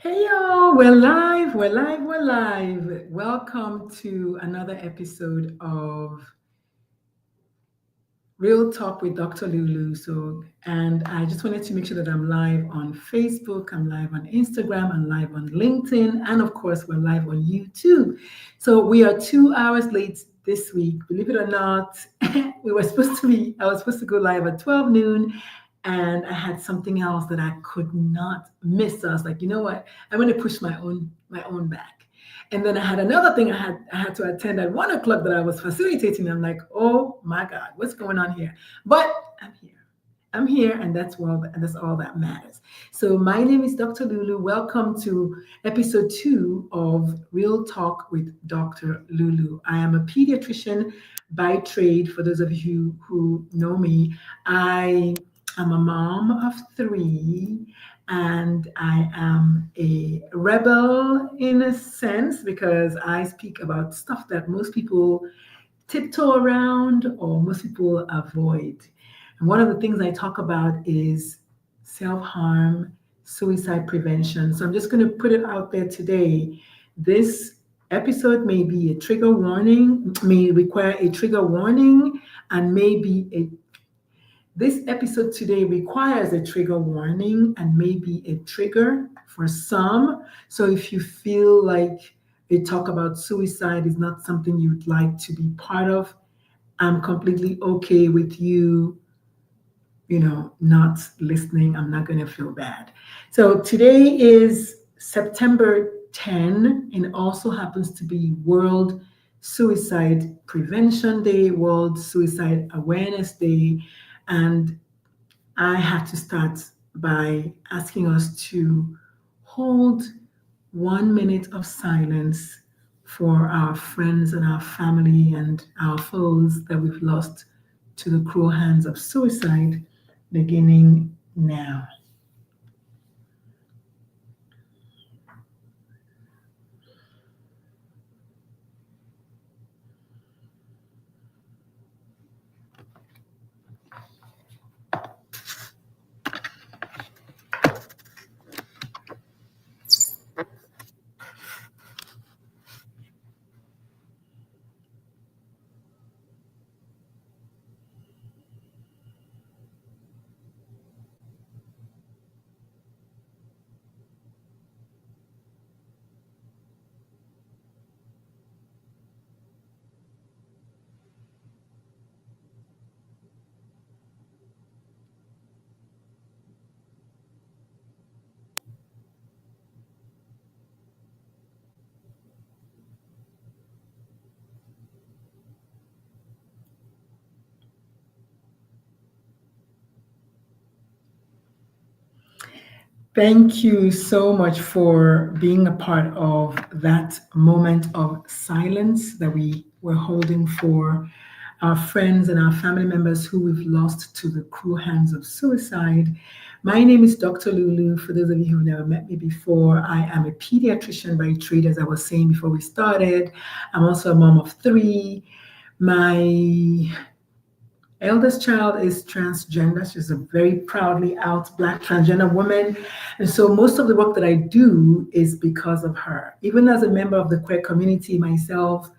Hey y'all, we're live. Welcome to another episode of Real Talk with Dr. Lulu. And I just wanted to make sure that I'm live on Facebook, I'm live on Instagram, I'm live on LinkedIn, and of course, we're live on YouTube. So we are 2 hours late this week. Believe it or not, I was supposed to go live at 12 noon, and I had something else that I could not miss. So I was like, you know what? I'm going to push my own back. And then I had another thing I had to attend at 1 o'clock that I was facilitating. I'm like, oh my God, what's going on here? But I'm here. I'm here, and that's all that matters. So my name is Dr. Lulu. Welcome to episode 2 of Real Talk with Dr. Lulu. I am a pediatrician by trade. For those of you who know me, I am a mom of 3, and I am a rebel in a sense because I speak about stuff that most people tiptoe around or most people avoid. And one of the things I talk about is self harm, suicide prevention. So I'm just going to put it out there today. This episode may be a trigger warning, may require a trigger warning, and may be a this episode today requires a trigger warning and maybe a trigger for some. So if you feel like a talk about suicide is not something you'd like to be part of, I'm completely okay with not listening. I'm not going to feel bad. So today is September 10, and also happens to be World Suicide Prevention Day, World Suicide Awareness Day. And I have to start by asking us to hold 1 minute of silence for our friends and our family and our foes that we've lost to the cruel hands of suicide, beginning now. Thank you so much for being a part of that moment of silence that we were holding for our friends and our family members who we've lost to the cruel hands of suicide. My name is Dr. Lulu. For those of you who've never met me before, I am a pediatrician by trade, as I was saying before we started. I'm also a mom of 3. My eldest child is transgender. She's a very proudly out Black transgender woman. And so most of the work that I do is because of her. Even as a member of the queer community myself,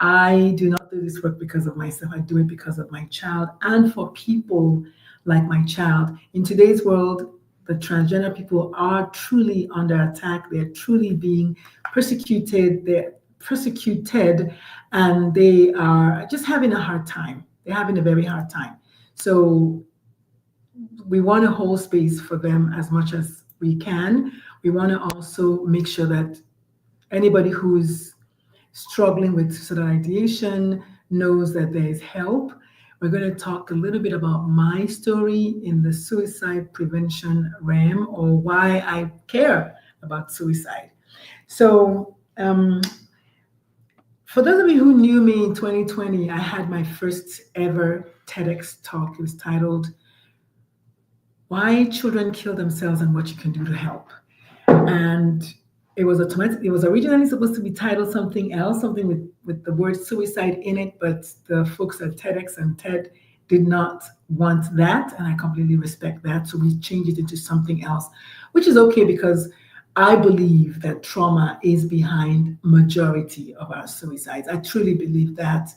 I do not do this work because of myself. I do it because of my child and for people like my child. In today's world, the transgender people are truly under attack. They're truly being persecuted. They're persecuted, and they are just having a hard time. They're having a very hard time. So we want to hold space for them as much as we can. We want to also make sure that anybody who's struggling with suicidal ideation knows that there is help. We're going to talk a little bit about my story in the suicide prevention realm, or why I care about suicide. So, for those of you who knew me in 2020, I had my first ever TEDx talk. It was titled "Why Children Kill Themselves and What You Can Do to Help." And it was originally supposed to be titled something else, something with the word suicide in it, but the folks at TEDx and TED did not want that, and I completely respect that. So we changed it into something else, which is okay because I believe that trauma is behind majority of our suicides. I truly believe that.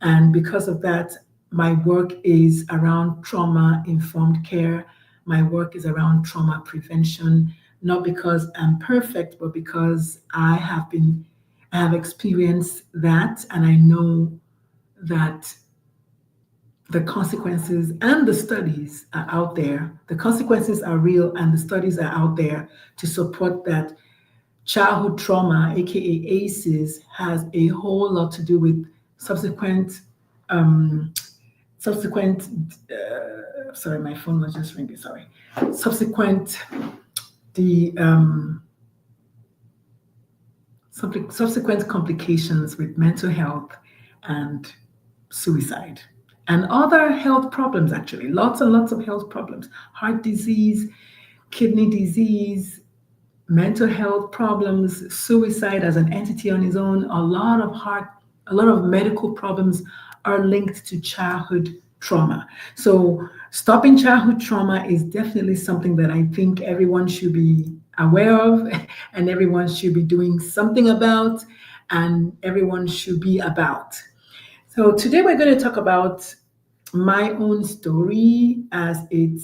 And because of that, my work is around trauma informed care. My work is around trauma prevention, not because I'm perfect, but because I have experienced that, and I know that the consequences and the studies are out there. The consequences are real, and the studies are out there to support that childhood trauma, aka ACEs, has a whole lot to do with subsequent um, subsequent sorry, my phone was just ringing, sorry, subsequent the subsequent complications with mental health and suicide and other health problems, actually lots and lots of health problems, heart disease, kidney disease, mental health problems, suicide as an entity on its own, a lot of medical problems are linked to childhood trauma. So stopping childhood trauma is definitely something that I think everyone should be aware of and everyone should be doing something about and everyone should be about. So today we're going to talk about my own story as it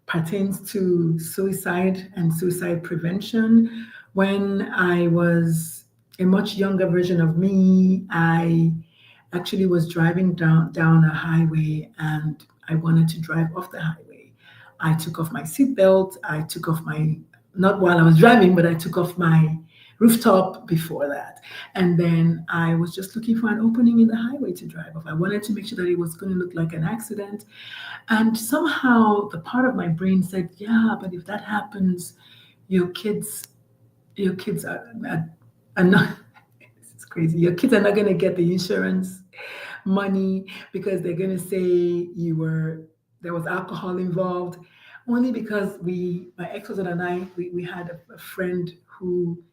pertains to suicide and suicide prevention. When I was a much younger version of me, I actually was driving down a highway and I wanted to drive off the highway. I took off my seatbelt. I took off my, not while I was driving, but I took off my rooftop before that. And then I was just looking for an opening in the highway to drive off. I wanted to make sure that it was going to look like an accident. And somehow the part of my brain said, yeah, but if that happens, your kids, your kids are not, it's crazy. Your kids are not going to get the insurance money because they're going to say there was alcohol involved. Only because my ex-husband and we had a friend who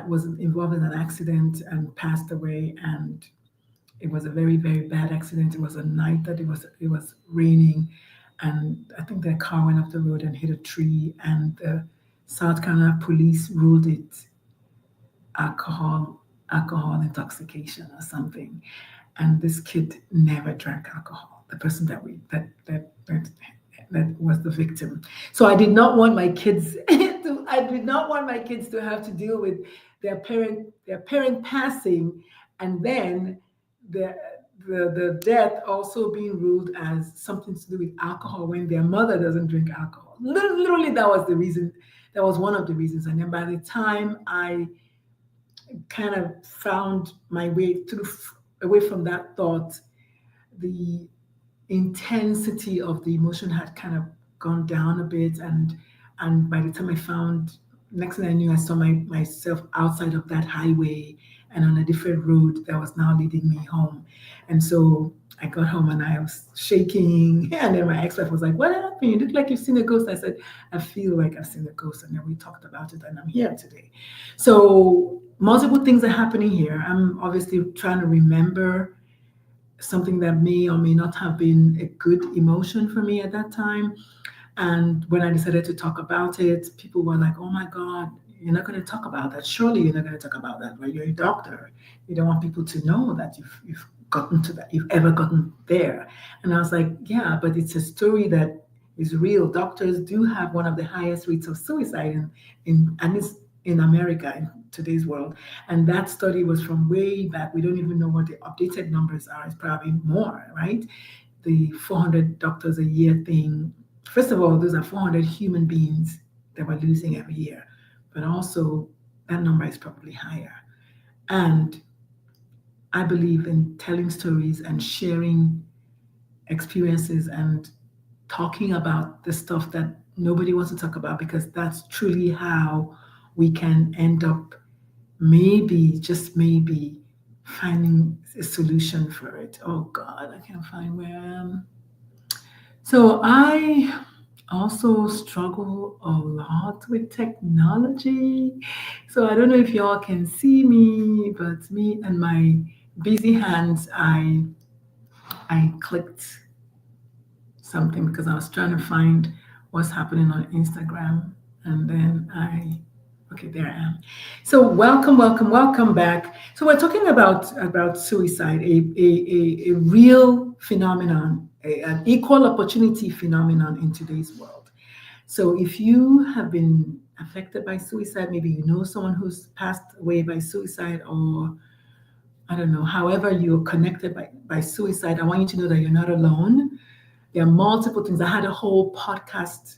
was involved in an accident and passed away, and it was a very, very bad accident. It was a night that it was raining, and I think their car went off the road and hit a tree, and the South Carolina police ruled it alcohol intoxication or something. And this kid never drank alcohol. The person that was the victim. So I did not want my kids to have to deal with their parent passing, and then the the death also being ruled as something to do with alcohol when their mother doesn't drink alcohol. Literally, that was the reason. That was one of the reasons. And then by the time I kind of found my way through away from that thought, the intensity of the emotion had kind of gone down a bit, and by the time I found, next thing I knew, I saw myself outside of that highway and on a different road that was now leading me home. And so I got home and I was shaking, and then my ex-wife was like, what happened? You look like you've seen a ghost. I said, I feel like I've seen a ghost. And then we talked about it, and I'm here today. So multiple things are happening here. I'm obviously trying to remember something that may or may not have been a good emotion for me at that time. And when I decided to talk about it, people were like, oh my God, you're not going to talk about that. Surely you're not going to talk about that, right? You're a doctor. You don't want people to know that you've gotten to that, you've ever gotten there. And I was like, yeah, but it's a story that is real. Doctors do have one of the highest rates of suicide and it's in America in today's world. And that study was from way back. We don't even know what the updated numbers are. It's probably more, right? The 400 doctors a year thing. First of all, those are 400 human beings that we're losing every year. But also, that number is probably higher. And I believe in telling stories and sharing experiences and talking about the stuff that nobody wants to talk about, because that's truly how we can end up maybe, just maybe, finding a solution for it. Oh God, I can't find where I am. So I also struggle a lot with technology. So I don't know if y'all can see me, but me and my busy hands, I clicked something because I was trying to find what's happening on Instagram. And then okay, there I am. So welcome, welcome, welcome back. So we're talking about suicide, a real phenomenon, an equal opportunity phenomenon in today's world. So if you have been affected by suicide, maybe you know someone who's passed away by suicide, or I don't know, however you're connected by suicide, I want you to know that you're not alone. There are multiple things. I had a whole podcast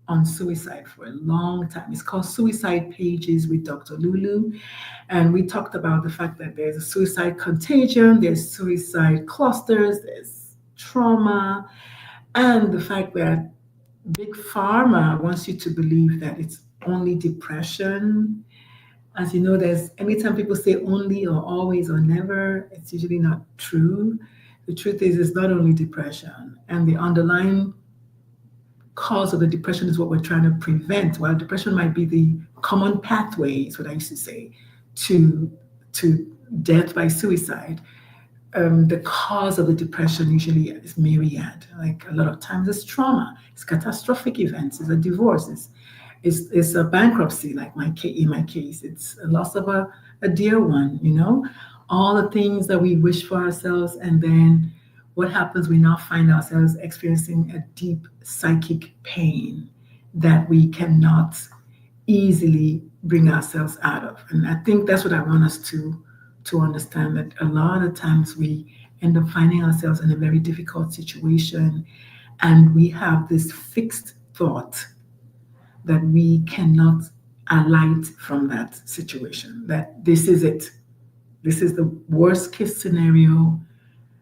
on suicide for a long time. It's called Suicide Pages with Dr. Lulu. And we talked about the fact that there's a suicide contagion, there's suicide clusters, there's trauma, and the fact that Big Pharma wants you to believe that it's only depression. As you know, there's anytime people say only or always or never, it's usually not true. The truth is, it's not only depression, and the underlying cause of the depression is what we're trying to prevent. While depression might be the common pathway, is what I used to say, to death by suicide. The cause of the depression usually is myriad. Like a lot of times, it's trauma, it's catastrophic events, it's a divorce, it's a bankruptcy. Like in my case, it's a loss of a dear one. All the things that we wish for ourselves, and then what happens? We now find ourselves experiencing a deep psychic pain that we cannot easily bring ourselves out of. And I think that's what I want us to understand, that a lot of times we end up finding ourselves in a very difficult situation, and we have this fixed thought that we cannot alight from that situation, that this is it. This is the worst case scenario.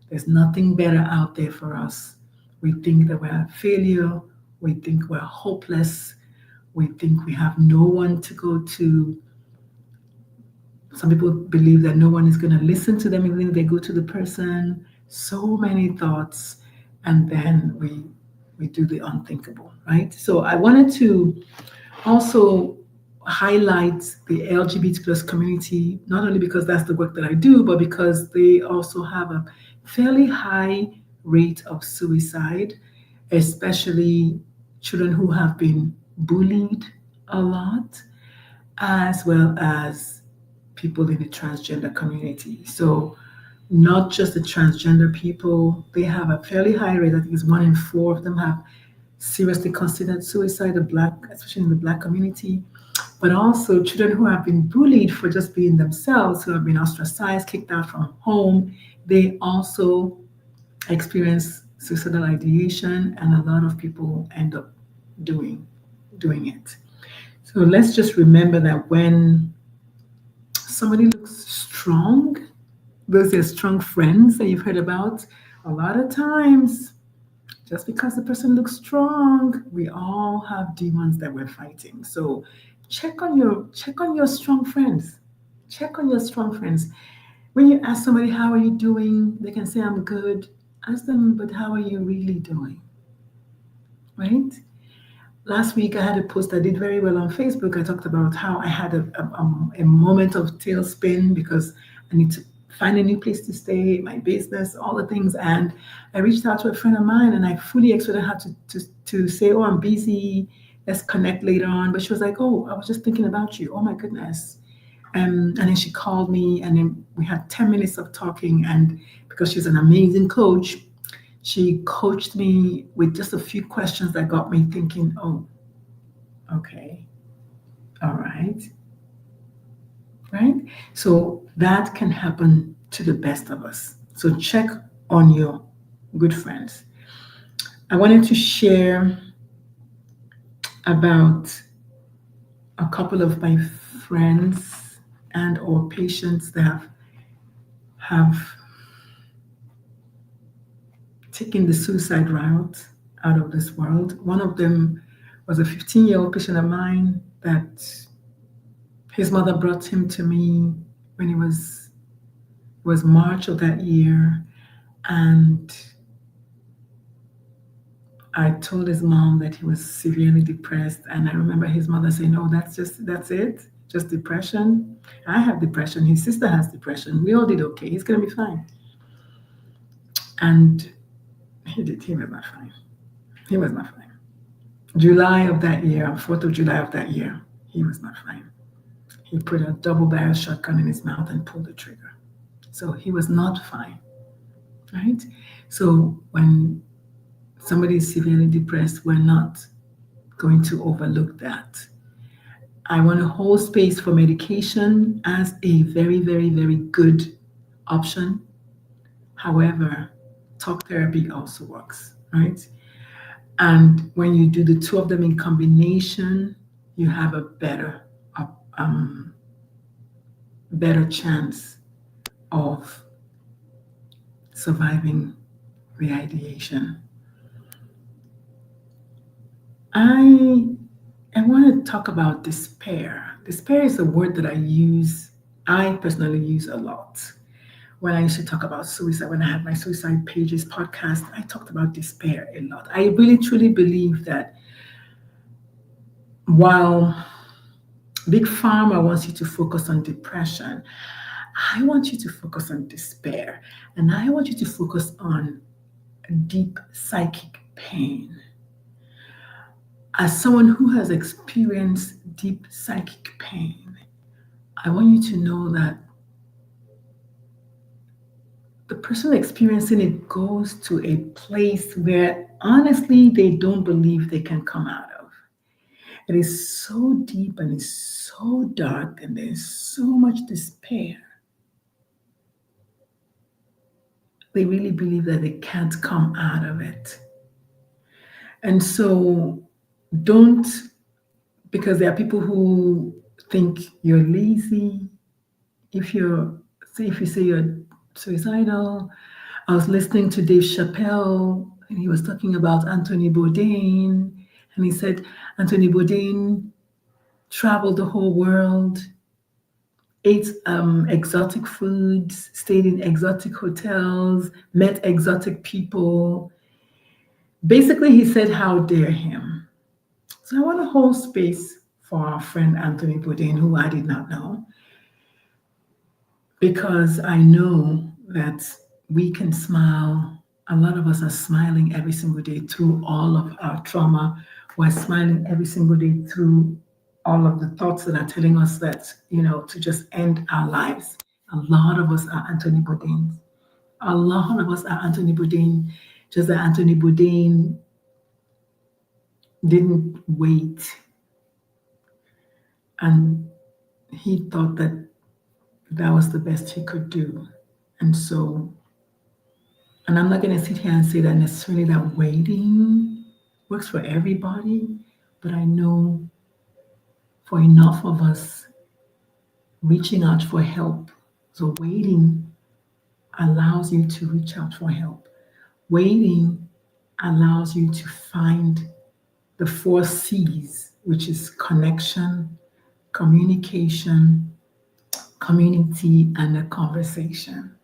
There's nothing better out there for us. We think that we're a failure. We think we're hopeless. We think we have no one to go to. Some people believe that no one is going to listen to them even if they go to the person. So many thoughts. And then we do the unthinkable, right? So I wanted to also highlight the LGBT plus community, not only because that's the work that I do, but because they also have a fairly high rate of suicide, especially children who have been bullied a lot, as well as people in the transgender community. So not just the transgender people, they have a fairly high rate. I think it's 1 in 4 of them have seriously considered suicide, especially in the Black community, but also children who have been bullied for just being themselves, who have been ostracized, kicked out from home. They also experience suicidal ideation, and a lot of people end up doing it. So let's just remember that when somebody looks strong, those are strong friends that you've heard about, a lot of times, just because the person looks strong, we all have demons that we're fighting. So check on your strong friends. Check on your strong friends. When you ask somebody, how are you doing? They can say, I'm good. Ask them, but how are you really doing? Right? Last week, I had a post that did very well on Facebook. I talked about how I had a moment of tailspin because I need to find a new place to stay, my business, all the things. And I reached out to a friend of mine, and I fully expected her to say, oh, I'm busy. Let's connect later on. But she was like, oh, I was just thinking about you. Oh, my goodness. And then she called me, and then we had 10 minutes of talking. And because she's an amazing coach, she coached me with just a few questions that got me thinking, oh, okay, all right, right? So that can happen to the best of us. So check on your good friends. I wanted to share about a couple of my friends and or patients that have taken the suicide route out of this world. One of them was a 15-year-old patient of mine that his mother brought him to me when it was March of that year, and I told his mom that he was severely depressed, and I remember his mother saying, "Oh, that's it, just depression. I have depression. His sister has depression. We all did okay. He's gonna be fine." And he was not fine. He was not fine. July of that year, 4th of July of that year, he was not fine. He put a double barrel shotgun in his mouth and pulled the trigger. So he was not fine, right? So when somebody is severely depressed, we're not going to overlook that. I want to hold space for medication as a very, very, very good option. However, talk therapy also works, right? And when you do the two of them in combination, you have a um, better chance of surviving the ideation. I I want to talk about despair. Despair is a word that I personally use a lot. When I used to talk about suicide, when I had my Suicide Pages podcast, I talked about despair a lot. I really truly believe that while Big Pharma wants you to focus on depression, I want you to focus on despair. And I want you to focus on deep psychic pain. As someone who has experienced deep psychic pain, I want you to know that the person experiencing it goes to a place where honestly they don't believe they can come out of. It is so deep and it's so dark and there's so much despair. They really believe that they can't come out of it. And so don't, because there are people who think you're lazy, if you say you're suicidal. I was listening to Dave Chappelle and he was talking about Anthony Bourdain, and he said Anthony Bourdain traveled the whole world, ate exotic foods, stayed in exotic hotels, met exotic people. Basically, he said, "How dare him?" So I want to hold space for our friend Anthony Bourdain, who I did not know, because I know that we can smile. A lot of us are smiling every single day through all of our trauma. We're smiling every single day through all of the thoughts that are telling us that, to just end our lives. A lot of us are Anthony Bourdain. A lot of us are Anthony Bourdain, just that Anthony Bourdain didn't wait. And he thought that that was the best he could do. And so, and I'm not going to sit here and say that necessarily that waiting works for everybody, but I know for enough of us, reaching out for help. So waiting allows you to reach out for help. Waiting allows you to find the 4 C's, which is connection, communication, community, and a conversation.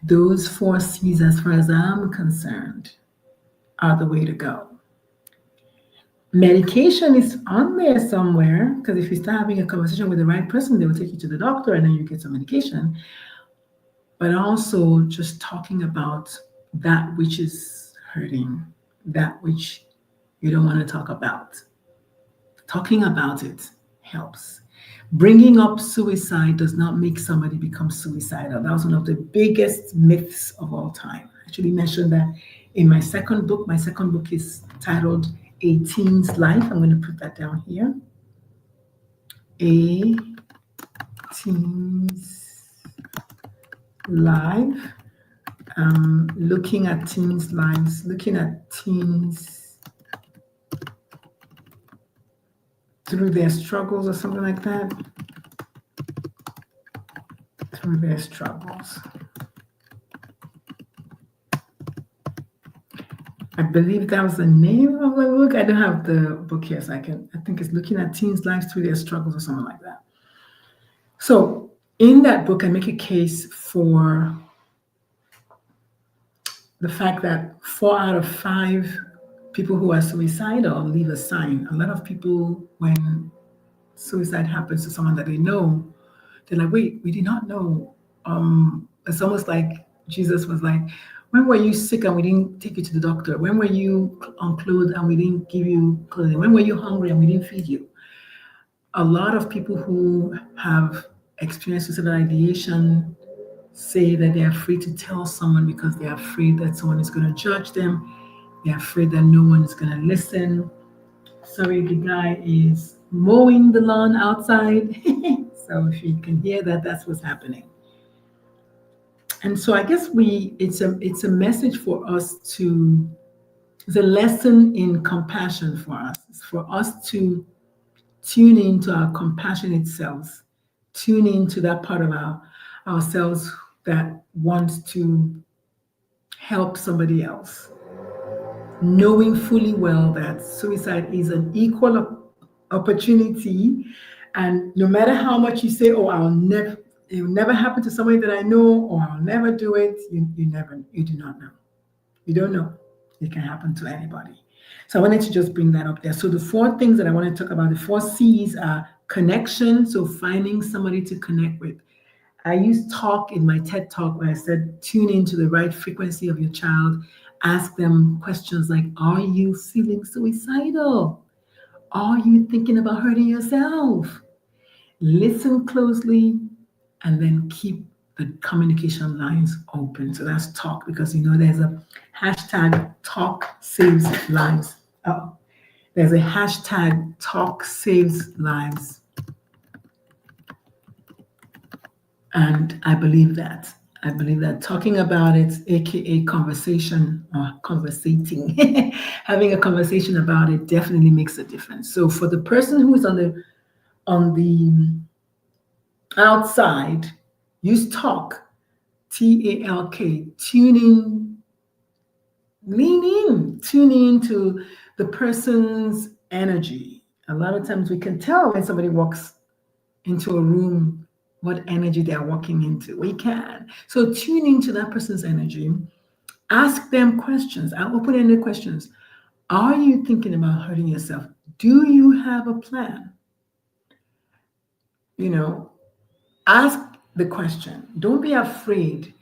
Those 4 C's, as far as I'm concerned, are the way to go. Medication is on there somewhere, because if you start having a conversation with the right person, they will take you to the doctor and then you get some medication. But also just talking about that which is hurting, that which you don't want to talk about. Talking about it helps. Bringing up suicide does not make somebody become suicidal. That was one of the biggest myths of all time. I actually mentioned that in my second book. My second book is titled A Teen's Life. I'm going to put that down here. A Teen's Life. Looking at teens' lives, looking at teens through their struggles or something like that. Through their struggles. I believe that was the name of the book. I don't have the book here, so I think it's Looking at Teens' Lives Through Their Struggles or something like that. So in that book, I make a case for the fact that 4 out of 5 people who are suicidal leave a sign. A lot of people, when suicide happens to someone that they know, they're like, wait, we did not know. It's almost like Jesus was like, When were you sick and we didn't take you to the doctor? When were you unclothed and we didn't give you clothing? When were you hungry and we didn't feed you? A lot of people who have experienced suicidal ideation say that they're afraid to tell someone because they're afraid that someone is going to judge them. They're afraid that no one is going to listen. Sorry, the guy is mowing the lawn outside. So if you can hear that, that's what's happening. And so I guess it's a message for us to, it's a lesson in compassion for us. It's for us to tune into our compassionate selves, tune into that part of ourselves that wants to help somebody else, knowing fully well that suicide is an equal opportunity. And no matter how much you say, oh, it'll never happen to somebody that I know, or I'll never do it, you do not know. You don't know. It can happen to anybody. So I wanted to just bring that up there. So the four things that I want to talk about, the four C's are connection. So finding somebody to connect with. I used talk in my TED talk where I said, tune into the right frequency of your child. Ask them questions like, are you feeling suicidal? Are you thinking about hurting yourself? Listen closely and then keep the communication lines open. So that's talk, because there's a hashtag talk saves lives. Oh, there's a hashtag talk saves lives. And I believe that. I believe that talking about it, aka conversation or conversating, having a conversation about it definitely makes a difference. So for the person who is on the outside, use talk, TALK, tune in, lean in, tune in to the person's energy. A lot of times we can tell when somebody walks into a room what energy they're walking into. We can. So tune into that person's energy. Ask them questions, open-ended questions. Are you thinking about hurting yourself? Do you have a plan? Ask the question. Don't be afraid.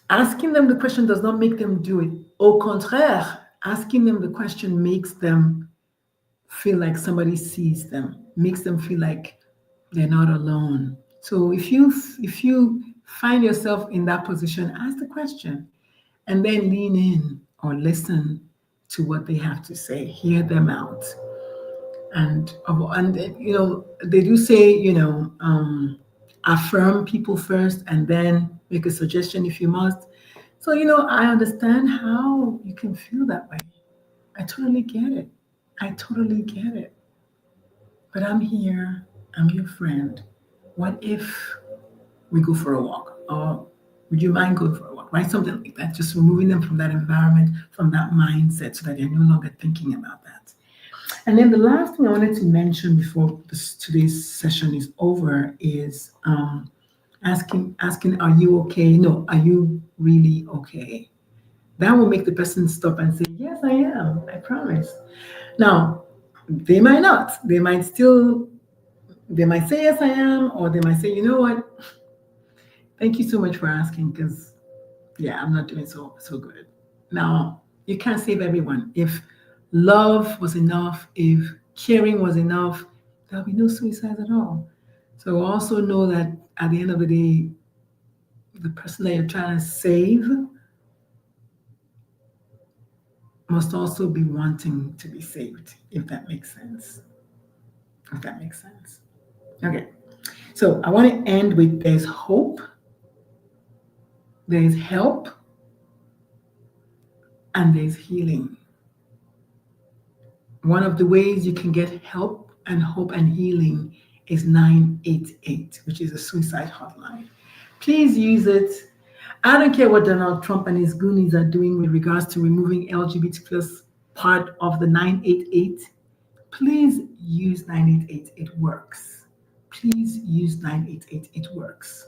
Asking them the question does not make them do it. Au contraire, asking them the question makes them feel like somebody sees them, makes them feel like they're not alone. So if you find yourself in that position, ask the question and then lean in or listen to what they have to say. Hear them out. And they do say, affirm people first and then make a suggestion if you must. So I understand how you can feel that way. I totally get it. I totally get it. But I'm here. I'm your friend. What if we go for a walk? Or would you mind going for a walk? Right? Something like that. Just removing them from that environment, from that mindset, so that they're no longer thinking about that. And then the last thing I wanted to mention before today's session is over is asking, are you okay? No, are you really okay? That will make the person stop and say, yes, I am. I promise. Now, they might not. They might say, yes, I am, or they might say, you know what? Thank you so much for asking, because yeah, I'm not doing so good. Now, you can't save everyone. If love was enough, if caring was enough, there'll be no suicides at all. So also know that at the end of the day, the person that you're trying to save must also be wanting to be saved, if that makes sense. If that makes sense. Okay. So I want to end with there's hope, there's help, and there's healing. One of the ways you can get help and hope and healing is 988, which is a suicide hotline. Please use it. I don't care what Donald Trump and his goonies are doing with regards to removing LGBT plus part of the 988. Please use 988. It works. Please use 988. It works.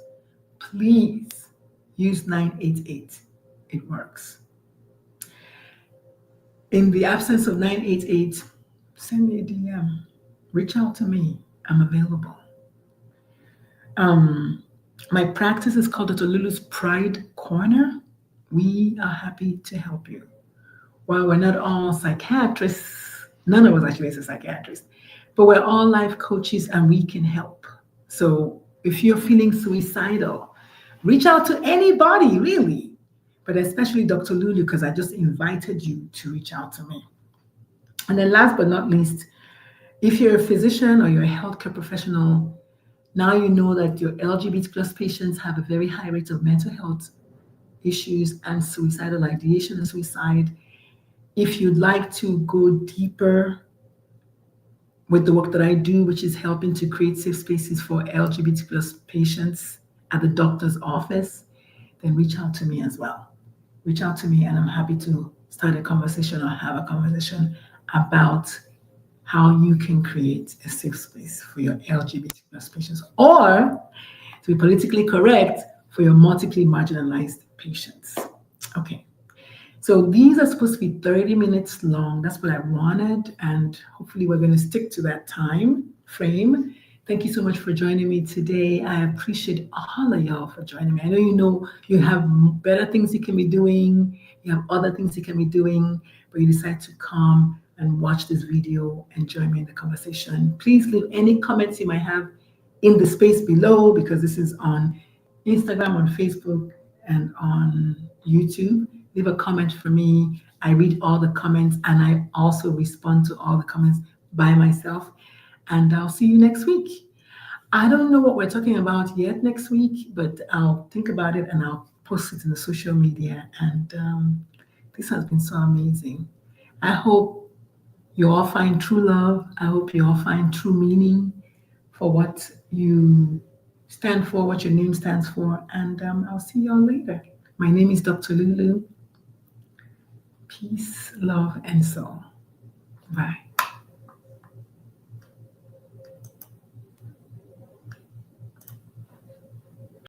Please use 988. It works. In the absence of 988, send me a DM. Reach out to me. I'm available. My practice is called Dr. Lulu's Pride Corner. We are happy to help you. While we're not all psychiatrists, none of us actually is a psychiatrist, but we're all life coaches and we can help. So if you're feeling suicidal, reach out to anybody, really, but especially Dr. Lulu, because I just invited you to reach out to me. And then last but not least, if you're a physician or you're a healthcare professional, now you know that your LGBT plus patients have a very high rate of mental health issues and suicidal ideation and suicide. If you'd like to go deeper with the work that I do, which is helping to create safe spaces for LGBT plus patients at the doctor's office, then reach out to me as well. Reach out to me, and I'm happy to start a conversation or have a conversation about how you can create a safe space for your LGBT plus patients, or to be politically correct, for your multiply marginalized patients. Okay. So these are supposed to be 30 minutes long. That's what I wanted. And hopefully we're going to stick to that time frame. Thank you so much for joining me today. I appreciate all of y'all for joining me. I know you have better things you can be doing. You have other things you can be doing, but you decide to come and watch this video and join me in the conversation. Please leave any comments you might have in the space below, because this is on Instagram, on Facebook, and on YouTube. Leave a comment for me. I read all the comments and I also respond to all the comments by myself. And I'll see you next week. I don't know what we're talking about yet next week, but I'll think about it and I'll post it in the social media. And this has been so amazing. I hope you all find true love. I hope you all find true meaning for what you stand for, what your name stands for. And I'll see y'all later. My name is Dr. Lulu. Peace, love, and soul. Bye.